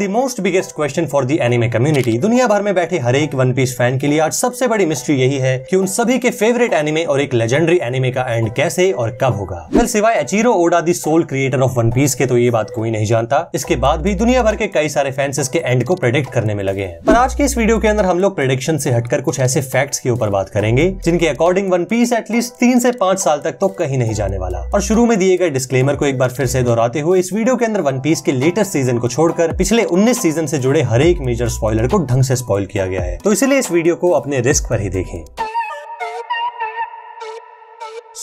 The most biggest question for the anime community. दुनिया भर में बैठे हर एक वन पीस फैन के लिए आज सबसे बड़ी मिस्ट्री यही है कि उन सभी के फेवरेट एनिमे और एक लेजेंडरी एनिमे का एंड कैसे और कब होगा। वेल, सिवाय Eiichiro Oda the sole creator of One Piece के तो ये बात कोई नहीं जानता। इसके बाद भी दुनिया भर के कई सारे फैंस इसके एंड को प्रेडिक्ट करने में लगे हैं। पर आज की इस वीडियो के अंदर हम लोग प्रेडिक्शन से हटकर कुछ ऐसे फैक्ट्स के ऊपर बात करेंगे जिनके अकॉर्डिंग वन पीस एटलीस्ट 3 से 5 साल तक तो कहीं नहीं जाने वाला। और शुरू में दिए गए डिस्क्लेमर को एक बार फिर से दोहराते हुए इस वीडियो के अंदर वन पीस के लेटेस्ट सीजन को छोड़कर पिछले 19 सीजन से जुड़े हर एक मेजर स्पॉइलर को ढंग से स्पॉइल किया गया है, तो इसलिए इस वीडियो को अपने रिस्क पर ही देखें।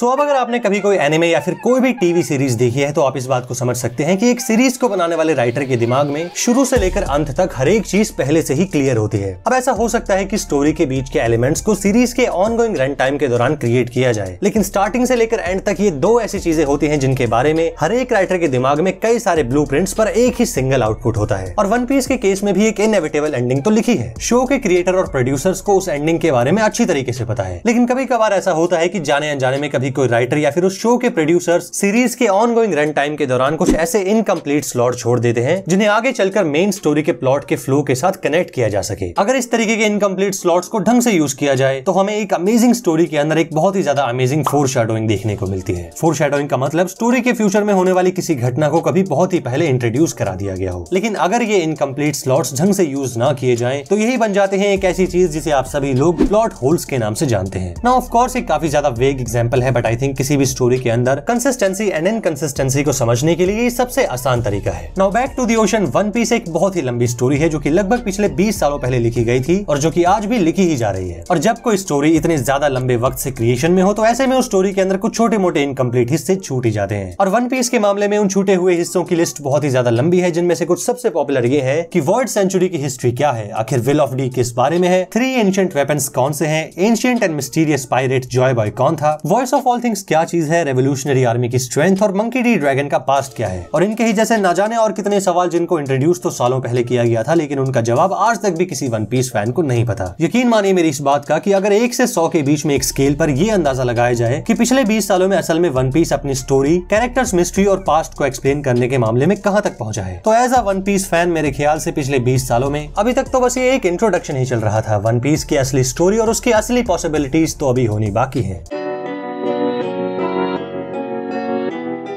अब अगर आपने कभी कोई एनिमे या फिर कोई भी टीवी सीरीज देखी है तो आप इस बात को समझ सकते हैं कि एक सीरीज को बनाने वाले राइटर के दिमाग में शुरू से लेकर अंत तक हर एक चीज पहले से ही क्लियर होती है। अब ऐसा हो सकता है कि स्टोरी के बीच के एलिमेंट्स को सीरीज के ऑनगोइंग रन टाइम के दौरान क्रिएट किया जाए, लेकिन स्टार्टिंग से लेकर एंड तक ये 2 ऐसी चीजें होती हैं जिनके बारे में हर एक राइटर के दिमाग में कई सारे ब्लूप्रिंट्स पर एक ही सिंगल आउटपुट होता है। और वन पीस के केस में भी एक इनएविटेबल एंडिंग तो लिखी है। शो के क्रिएटर और प्रोड्यूसर्स को उस एंडिंग के बारे में अच्छी तरीके से पता है, लेकिन कभी कभार ऐसा होता है कि जाने अनजाने में कभी कोई राइटर या फिर उस शो के प्रोड्यूसर्स सीरीज के ऑनगोइंग रन टाइम के दौरान कुछ ऐसे इनकम्प्लीट स्लॉट छोड़ देते हैं जिन्हें आगे चलकर मेन स्टोरी के प्लॉट के फ्लो के साथ कनेक्ट किया जा सके। अगर इस तरीके के इनकम्प्लीट स्लॉट्स को ढंग से यूज किया जाए तो हमें एक अमेजिंग स्टोरी के अंदर एक बहुत ही ज्यादा अमेजिंग फोरशैडोइंग देखने को मिलती है। फोरशैडोइंग का मतलब स्टोरी के फ्यूचर में होने वाली किसी घटना को कभी बहुत ही पहले इंट्रोड्यूस करा दिया गया हो, लेकिन अगर ये इनकम्प्लीट स्लॉट्स ढंग से यूज ना किए जाएं तो यही बन जाते हैं एक ऐसी चीज जिसे आप सभी लोग प्लॉट होल्स के नाम से जानते हैं। नाउ ऑफ कोर्स एक काफी ज्यादा वेग एग्जांपल है, बट आई थिंक किसी भी स्टोरी के अंदर कंसिस्टेंसी एंड इनकंसिस्टेंसी को समझने के लिए सबसे आसान तरीका है। Now back to the ocean. One Piece एक बहुत ही लंबी स्टोरी है जो कि लगभग पिछले 20 सालों पहले लिखी गई थी और जो कि आज भी लिखी ही जा रही है। और जब कोई स्टोरी इतने ज्यादा लंबे वक्त से क्रिएशन में हो तो ऐसे में उस स्टोरी के अंदर कुछ छोटे मोटे इनकम्प्लीट हिस्से छूट ही जाते हैं। और वन पीस के मामले में उन छूटे हुए हिस्सों की लिस्ट बहुत ही ज्यादा लंबी है, जिनमें से कुछ सबसे पॉपुलर ये है कि वर्ल्ड सेंचुरी की हिस्ट्री क्या है, आखिर विल ऑफ डी किस बारे में है, 3 एंशिएंट वेपन्स कौन से हैं, ancient and mysterious pirate Joy boy कौन था, वॉइस ऑफ ऑल थिंग्स क्या चीज है, रेवोल्यूशनरी आर्मी की स्ट्रेंथ और मंकी डी ड्रैगन का पास्ट क्या है। और इनके ही जैसे ना जाने और कितने सवाल जिनको इंट्रोड्यूस तो सालों पहले किया गया था, लेकिन उनका जवाब आज तक भी किसी वन पीस फैन को नहीं पता। यकीन मानिए मेरी इस बात का कि अगर 1 से 100 के बीच में एक स्केल पर यह अंदाजा लगाया जाए कि पिछले 20 सालों में असल में वन पीस अपनी स्टोरी, कैरेक्टर्स, मिस्ट्री और पास्ट को एक्सप्लेन करने के मामले में कहां तक पहुंचा है, तो as a One Piece fan मेरे ख्याल से पिछले 20 सालों में अभी तक तो बस ये एक इंट्रोडक्शन ही चल रहा था। वन पीस की असली स्टोरी और उसकी असली पॉसिबिलिटीज तो अभी होनी बाकी है।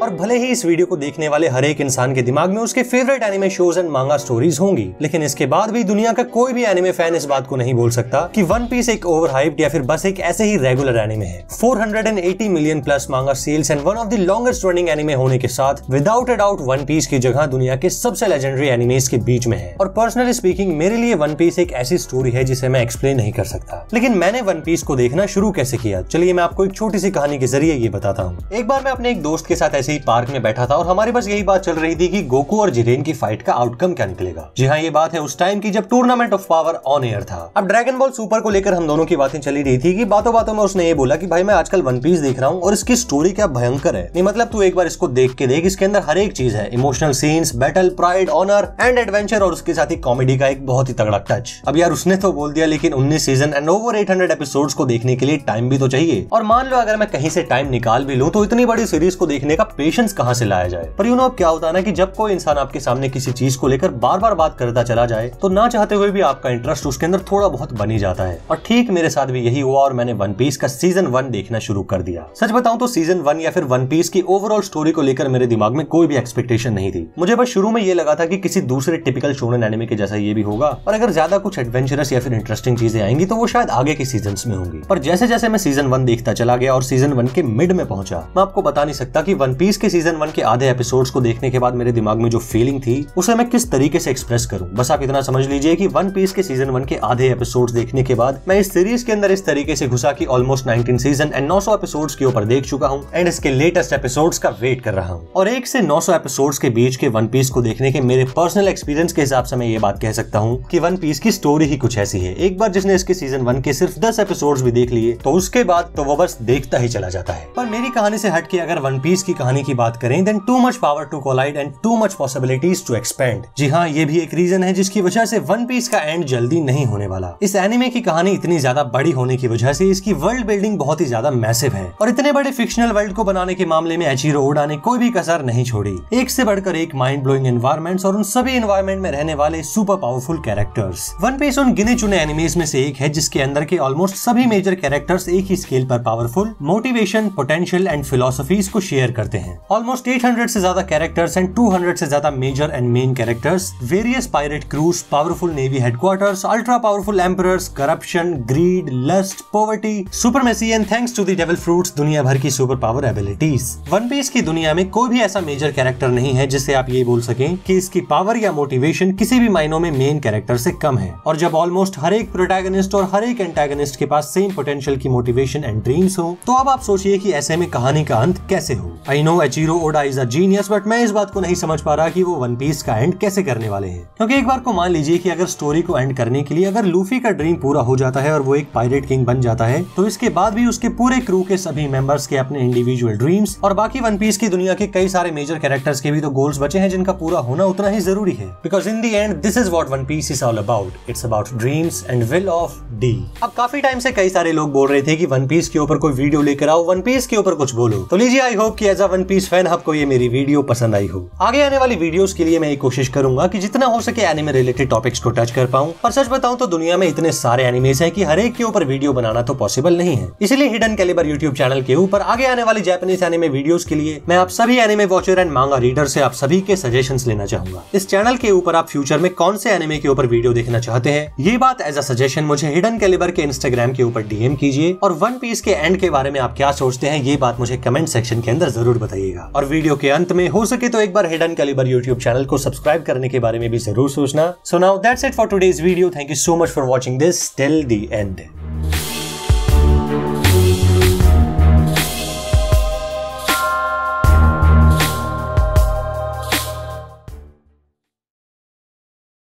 और भले ही इस वीडियो को देखने वाले हर एक इंसान के दिमाग में उसके फेवरेट एनिमे शोज एंड मांगा स्टोरीज होंगी, लेकिन इसके बाद भी दुनिया का कोई भी एनिमे फैन इस बात को नहीं बोल सकता कि वन पीस एक ओवरहाइप्ड या फिर बस एक ऐसे ही रेगुलर एनिमे है। 480 million plus manga sales and one of the longest running anime होने के साथ without a doubt One Piece की जगह दुनिया के सबसे लेजेंडरी एनिमेस के बीच में है। और पर्सनली स्पीकिंग मेरे लिए वन पीस एक ऐसी स्टोरी है जिसे मैं एक्सप्लेन नहीं कर सकता। लेकिन मैंने वन पीस को देखना शुरू कैसे किया, चलिए मैं आपको एक छोटी सी कहानी के जरिए ये बताता हूँ। एक बार मैं अपने एक दोस्त के साथ ऐसे ही पार्क में बैठा और हमारी बस यही बात चल रही थी कि गोकू और जिरेन की फाइट का आउटकम क्या निकलेगा। जी हाँ, ये बात है उस टाइम की जब tournament of power on air था। अब ड्रैगन बॉल सुपर को लेकर हम दोनों की बातें चली रही थी कि बातों बातों में उसने ये बोला कि भाई मैं आजकल वन पीस देख रहा हूँ और इसकी स्टोरी क्या भयंकर है। नहीं मतलब तू एक बार इसको देख के देख, इसके अंदर हर एक चीज है, emotional scenes, battle, pride, honour and adventure और उसके साथ ही कॉमेडी का एक बहुत ही तगड़ा टच। अब यार उसने तो बोल दिया, लेकिन 19 सीजन एंड ओवर 800 एपिसोड्स को देखने के लिए टाइम भी तो चाहिए। और मान लो अगर मैं कहीं से टाइम निकाल भी लूं तो इतनी बड़ी सीरीज को देखने का पेशेंस कहां से लाया जाए। पर क्या होता है ना कि जब कोई इंसान आपके सामने किसी चीज को लेकर बार बार बात करता चला जाए तो ना चाहते हुए भी आपका इंटरेस्ट उसके अंदर थोड़ा बहुत बनी जाता है। और ठीक मेरे साथ भी यही हुआ और मैंने वन पीस का सीजन 1 देखना शुरू कर दिया। सच बताऊं तो सीजन 1 या फिर वन पीस की ओवरऑल स्टोरी को लेकर मेरे दिमाग में कोई भी एक्सपेक्टेशन नहीं थी। मुझे बस शुरू में ये लगा था कि किसी दूसरे टिपिकल शोनेन एनिमे के जैसा ये भी होगा और अगर ज्यादा कुछ एडवेंचरस या फिर इंटरेस्टिंग चीजें आएंगी तो वो शायद आगे के सीजन्स में होंगी। पर जैसे जैसे मैं सीजन 1 देखता चला गया और सीजन 1 के मिड में पहुंचा, मैं आपको बता नहीं सकता कि वन पीस के सीजन 1 के आधे एपिसोड्स को देखने के बाद मेरे दिमाग में जो फीलिंग थी उसे मैं किस तरीके से एक्सप्रेस करूं। बस आप इतना समझ लीजिए कि वन पीस के सीजन 1 के आधे एपिसोड्स देखने के बाद मैं इस सीरीज के अंदर इस तरीके से घुसा कि ऑलमोस्ट 19 सीजन एंड 900 एपिसोड्स के ऊपर देख चुका हूं एंड इसके लेटेस्ट एपिसोड्स का वेट कर रहा हूं। और 1 से 900 एपिसोड्स के बीच के वन पीस को देखने के मेरे पर्सनल एक्सपीरियंस के हिसाब से मैं ये बात कह सकता हूं कि वन पीस की स्टोरी ही कुछ ऐसी है। एक बार जिसने इसके सीजन 1 के सिर्फ 10 एपिसोड्स भी देख लिए तो उसके बाद तो वो बस देखता ही चला जाता है। पर मेरी कहानी से हट के अगर वन पीस की कहानी बढ़ाने की बात करें, then too much power to collide and too much possibilities to expand. जी हाँ, ये भी एक रीजन है जिसकी वजह से वन पीस का एंड जल्दी नहीं होने वाला। इस एनिमे की कहानी इतनी ज्यादा बड़ी होने की वजह से इसकी वर्ल्ड बिल्डिंग बहुत ही ज्यादा मैसिव है और इतने बड़े फिक्शनल वर्ल्ड को बनाने के मामले में एचिरो ओडा ने कोई भी कसर नहीं छोड़ी। एक से बढ़कर एक माइंड ब्लोइंग एनवायरमेंट्स और उन सभी एनवायरमेंट में रहने वाले super powerful characters. One Piece उन गिने चुने एनिमेज में से एक है जिसके अंदर के ऑलमोस्ट सभी मेजर कैरेक्टर्स एक ही स्केल पर powerful, motivation, potential and philosophies को शेयर करते हैं। ऑलमोस्ट 800 से ज्यादा कैरेक्टर्स एंड 200 से ज्यादा major and main characters, various pirate crews, powerful navy headquarters, ultra powerful emperors, corruption, greed, lust, poverty, supremacy and thanks to the devil fruits दुनिया भर की super power abilities. One Piece की दुनिया में कोई भी ऐसा मेजर कैरेक्टर नहीं है जिससे आप ये बोल सकें कि इसकी पावर या मोटिवेशन किसी भी मायनों में मेन कैरेक्टर से कम है। और जब ऑलमोस्ट हर एक प्रोटैगनिस्ट और हर एक एंटागनिस्ट के पास सेम पोटेंशियल की मोटिवेशन एंड ड्रीम्स हो, तो अब आप सोचिए कि ऐसे में कहानी का अंत कैसे हो। I know Eiichiro Oda is a genius, but मैं इस बात को नहीं समझ पा रहा कि वो वन पीस का एंड कैसे करने वाले हैं। क्योंकि एक बार को मान लीजिए कि अगर स्टोरी को एंड करने के लिए अगर लूफी का ड्रीम पूरा हो जाता है और वो एक पायरेट किंग बन जाता है, तो इसके बाद भी उसके पूरे क्रू के सभी मेंबर्स के अपने इंडिविजुअल ड्रीम्स और बाकी वन पीस की दुनिया के कई सारे मेजर कैरेक्टर्स के भी तो गोल्स बचे हैं जिनका पूरा होना उतना ही जरूरी है। Because in the end this is what One Piece is all about. It's about dreams and will of D. अब काफी टाइम से कई सारे लोग बोल रहे थे कि वन पीस के ऊपर कोई वीडियो लेकर आओ, वन पीस के ऊपर कुछ बोलो। तो लीजिए, आई होप कि as a One Piece fan आपको ये मेरी वीडियो पसंद आई हो। आगे आने वाली वीडियोस के लिए मैं ये कोशिश करूंगा कि जितना हो सके एनिमे रिलेटेड टॉपिक्स को टच कर पाऊं। और सच बताऊं तो दुनिया में इतने सारे एनिमेस हैं कि हर एक के ऊपर वीडियो बनाना तो पॉसिबल नहीं है। इसलिए हिडन कैलिबर यूट्यूब चैनल के ऊपर आगे आने वाली जापानीज एनिमे वीडियोस के लिए मैं आप सभी एनिमे वॉचर एंड मांगा रीडर से आप सभी के सजेशंस लेना चाहूंगा। इस चैनल के ऊपर आप फ्यूचर में कौन से एनिमे के ऊपर वीडियो देखना चाहते हैं, ये बात एज अ सजेशन मुझे हिडन कैलिबर के इंस्टाग्राम के ऊपर डीएम कीजिए। और वन पीस के एंड के बारे में आप क्या सोचते हैं, ये बात मुझे कमेंट सेक्शन के अंदर जरूर बताइएगा। और वीडियो के अंत में हो सके तो एक बार हिडन कैलिबर यूट्यूब चैनल को सब्सक्राइब करने के बारे में भी जरूर सोचना। So now that's it for today's video. Thank you so much for watching this till the end.